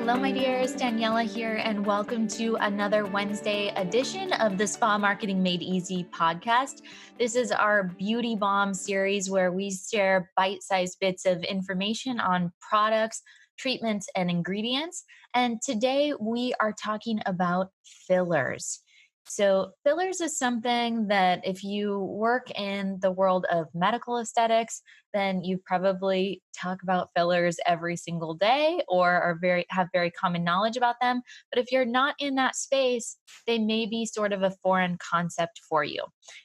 Hello, my dears. Daniela here, and welcome to another Wednesday edition of the Spa Marketing Made Easy podcast. This is our Beauty Bomb series where we share bite-sized bits of information on products, treatments, and ingredients. And today we are talking about fillers. So, fillers is something that if you work in the world of medical aesthetics, then you probably talk about fillers every single day or have very common knowledge about them. But if you're not in that space, they may be sort of a foreign concept for you.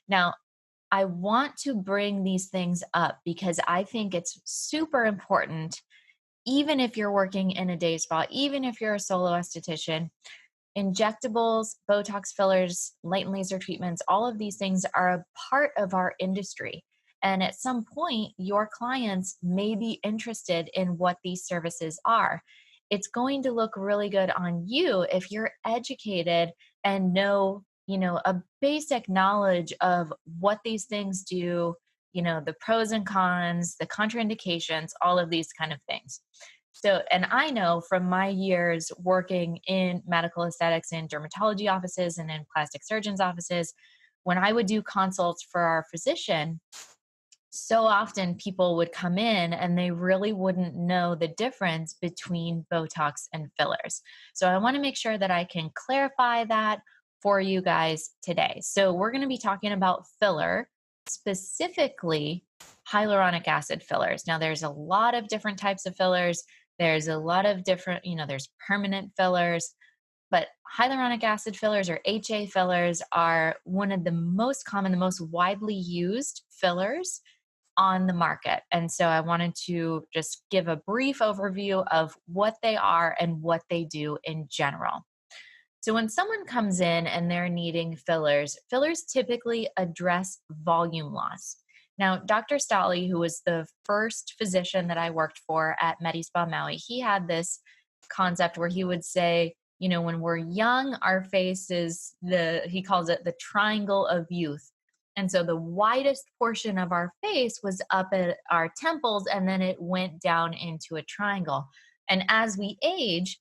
Now, I want to bring these things up because I think it's super important, even if you're working in a day spa, even if you're a solo esthetician. Injectables, Botox fillers, light and laser treatments, all of these things are a part of our industry. And at some point, your clients may be interested in what these services are. It's going to look really good on you if you're educated and know, a basic knowledge of what these things do, the pros and cons, the contraindications, all of these kind of things. So, and I know from my years working in medical aesthetics in dermatology offices and in plastic surgeons' offices, when I would do consults for our physician, so often people would come in and they really wouldn't know the difference between Botox and fillers. So, I want to make sure that I can clarify that for you guys today. So, we're going to be talking about filler, specifically hyaluronic acid fillers. Now, there's a lot of different types of fillers. There's a lot of different, there's permanent fillers, but hyaluronic acid fillers or HA fillers are one of the most common, the most widely used fillers on the market. And so I wanted to just give a brief overview of what they are and what they do in general. So when someone comes in and they're needing fillers, fillers typically address volume loss. Now, Dr. Stali, who was the first physician that I worked for at MediSpa Maui, he had this concept where he would say, when we're young, our face is he calls it the triangle of youth. And so the widest portion of our face was up at our temples, and then it went down into a triangle. And as we age,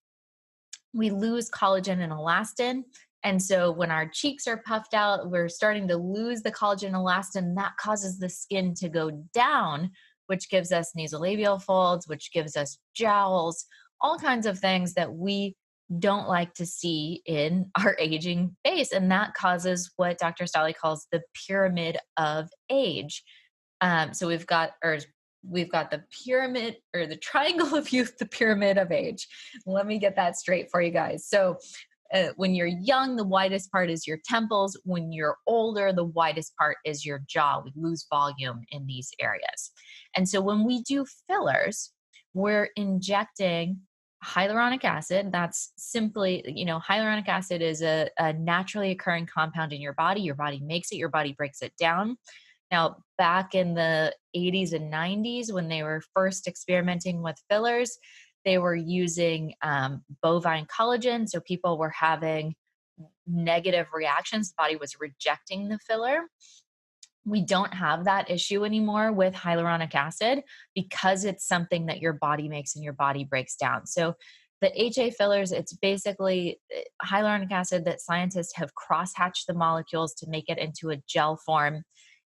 we lose collagen and elastin. And so when our cheeks are puffed out, we're starting to lose the collagen and elastin. That causes the skin to go down, which gives us nasolabial folds, which gives us jowls, all kinds of things that we don't like to see in our aging face. And that causes what Dr. Stali calls the pyramid of age. So we've got the pyramid or the triangle of youth, the pyramid of age. Let me get that straight for you guys. So when you're young, the widest part is your temples. When you're older, the widest part is your jaw. We lose volume in these areas. And so when we do fillers, we're injecting hyaluronic acid. That's simply, hyaluronic acid is a naturally occurring compound in your body. Your body makes it, your body breaks it down. Now, back in the 80s and 90s, when they were first experimenting with fillers, they were using bovine collagen. So people were having negative reactions. The body was rejecting the filler. We don't have that issue anymore with hyaluronic acid because it's something that your body makes and your body breaks down. So the HA fillers, it's basically hyaluronic acid that scientists have crosshatched the molecules to make it into a gel form.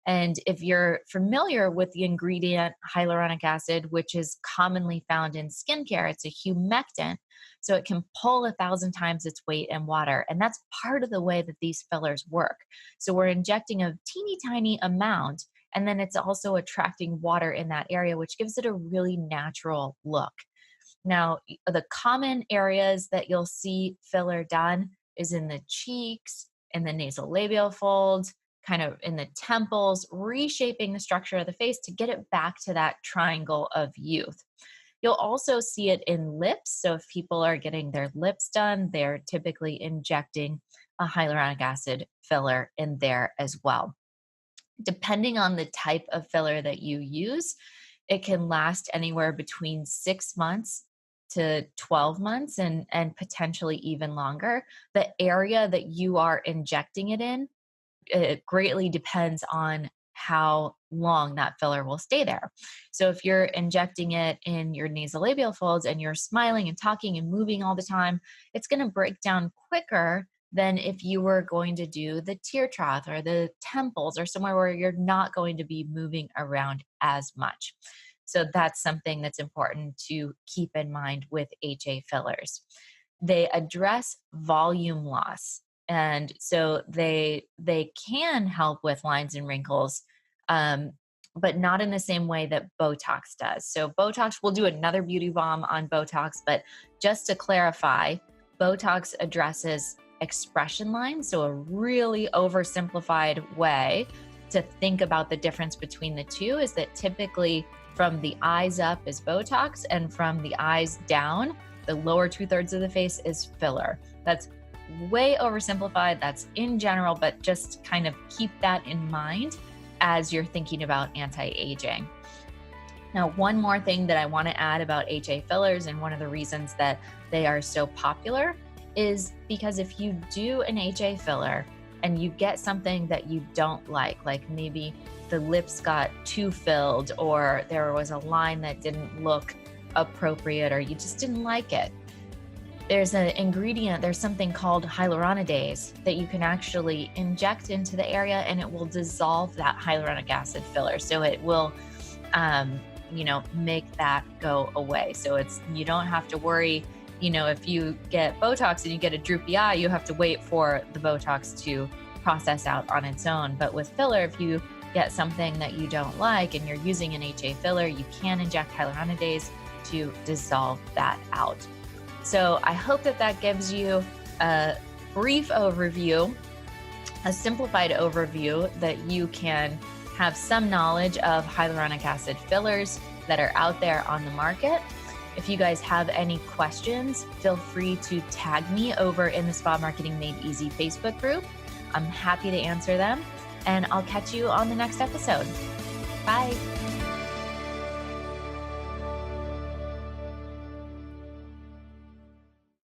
And if you're familiar with the ingredient hyaluronic acid, which is commonly found in skincare, it's a humectant. So it can pull 1,000 times its weight in water. And that's part of the way that these fillers work. So we're injecting a teeny tiny amount, and then it's also attracting water in that area, which gives it a really natural look. Now, the common areas that you'll see filler done is in the cheeks, in the nasolabial folds, kind of in the temples, reshaping the structure of the face to get it back to that triangle of youth. You'll also see it in lips. So if people are getting their lips done, they're typically injecting a hyaluronic acid filler in there as well. Depending on the type of filler that you use, it can last anywhere between 6 months to 12 months and potentially even longer. The area that you are injecting it in, it greatly depends on how long that filler will stay there. So if you're injecting it in your nasolabial folds and you're smiling and talking and moving all the time, it's going to break down quicker than if you were going to do the tear trough or the temples or somewhere where you're not going to be moving around as much. So that's something that's important to keep in mind with HA fillers. They address volume loss. And so they can help with lines and wrinkles, but not in the same way that Botox does. So Botox, we'll do another beauty bomb on Botox, but just to clarify, Botox addresses expression lines. So a really oversimplified way to think about the difference between the two is that typically from the eyes up is Botox, and from the eyes down, the lower 2/3 of the face is filler. That's way oversimplified. That's in general, but just kind of keep that in mind as you're thinking about anti-aging. Now, one more thing that I want to add about HA fillers, and one of the reasons that they are so popular, is because if you do an HA filler and you get something that you don't like maybe the lips got too filled, or there was a line that didn't look appropriate, or you just didn't like it, there's an ingredient, there's something called hyaluronidase that you can actually inject into the area, and it will dissolve that hyaluronic acid filler. So it will, make that go away. So you don't have to worry, if you get Botox and you get a droopy eye, you have to wait for the Botox to process out on its own. But with filler, if you get something that you don't like and you're using an HA filler, you can inject hyaluronidase to dissolve that out. So I hope that gives you a brief overview, a simplified overview, that you can have some knowledge of hyaluronic acid fillers that are out there on the market. If you guys have any questions, feel free to tag me over in the Spa Marketing Made Easy Facebook group. I'm happy to answer them, and I'll catch you on the next episode. Bye.